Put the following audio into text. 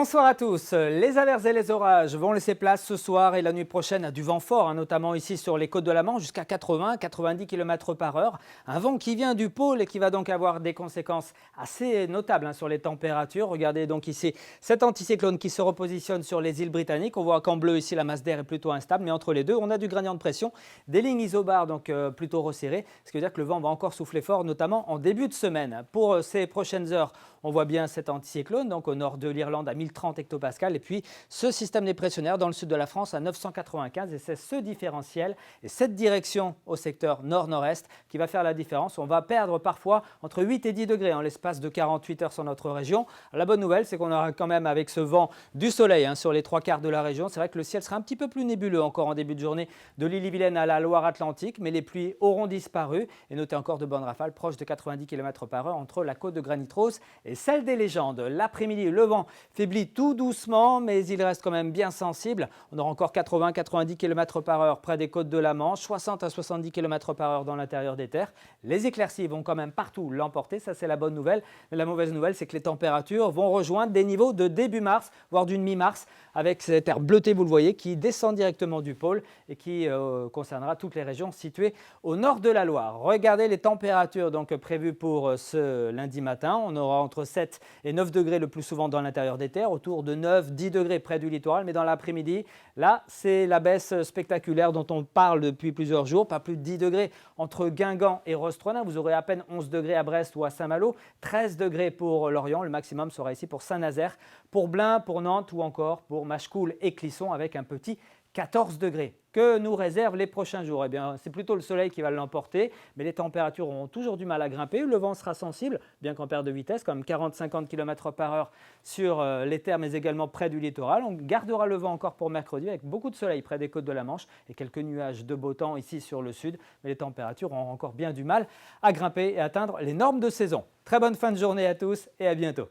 Bonsoir à tous. Les averses et les orages vont laisser place ce soir et la nuit prochaine à du vent fort, notamment ici sur les côtes de la Manche, jusqu'à 80-90 km par heure. Un vent qui vient du pôle et qui va donc avoir des conséquences assez notables sur les températures. Regardez donc ici cet anticyclone qui se repositionne sur les îles britanniques. On voit qu'en bleu ici la masse d'air est plutôt instable, mais entre les deux on a du gradient de pression, des lignes isobars donc plutôt resserrées, ce qui veut dire que le vent va encore souffler fort, notamment en début de semaine. Pour ces prochaines heures, on voit bien cet anticyclone donc au nord de l'Irlande à 1030 hectopascales et puis ce système dépressionnaire dans le sud de la France à 995 et c'est ce différentiel et cette direction au secteur nord-nord-est qui va faire la différence. On va perdre parfois entre 8 et 10 degrés en l'espace de 48 heures sur notre région. La bonne nouvelle, c'est qu'on aura quand même avec ce vent du soleil sur les trois quarts de la région. C'est vrai que le ciel sera un petit peu plus nébuleux encore en début de journée de l'Ille-et-Vilaine à la Loire-Atlantique, mais les pluies auront disparu et notez encore de bonnes rafales proches de 90 km par heure entre la côte de Granit-Rose et celle des Légendes. L'après-midi, le vent faiblit tout doucement, mais il reste quand même bien sensible. On aura encore 80-90 km par heure près des côtes de la Manche, 60 à 70 km par heure dans l'intérieur des terres. Les éclaircies vont quand même partout l'emporter, ça c'est la bonne nouvelle. Mais la mauvaise nouvelle, c'est que les températures vont rejoindre des niveaux de début mars, voire d'une mi-mars, avec cet air bleuté, vous le voyez, qui descend directement du pôle et qui concernera toutes les régions situées au nord de la Loire. Regardez les températures donc prévues pour ce lundi matin. On aura entre 7 et 9 degrés le plus souvent dans l'intérieur des terres, autour de 9-10 degrés près du littoral, mais dans l'après-midi, là, c'est la baisse spectaculaire dont on parle depuis plusieurs jours, pas plus de 10 degrés entre Guingamp et Rostronin. Vous aurez à peine 11 degrés à Brest ou à Saint-Malo, 13 degrés pour Lorient, le maximum sera ici pour Saint-Nazaire, pour Blain, pour Nantes ou encore pour Machecoul et Clisson avec un petit 14 degrés. Que nous réservent les prochains jours? Eh bien, c'est plutôt le soleil qui va l'emporter, mais les températures auront toujours du mal à grimper. Le vent sera sensible, bien qu'en perte de vitesse, comme 40-50 km par heure sur les terres, mais également près du littoral. On gardera le vent encore pour mercredi, avec beaucoup de soleil près des côtes de la Manche et quelques nuages de beau temps ici sur le sud. Mais les températures auront encore bien du mal à grimper et atteindre les normes de saison. Très bonne fin de journée à tous et à bientôt.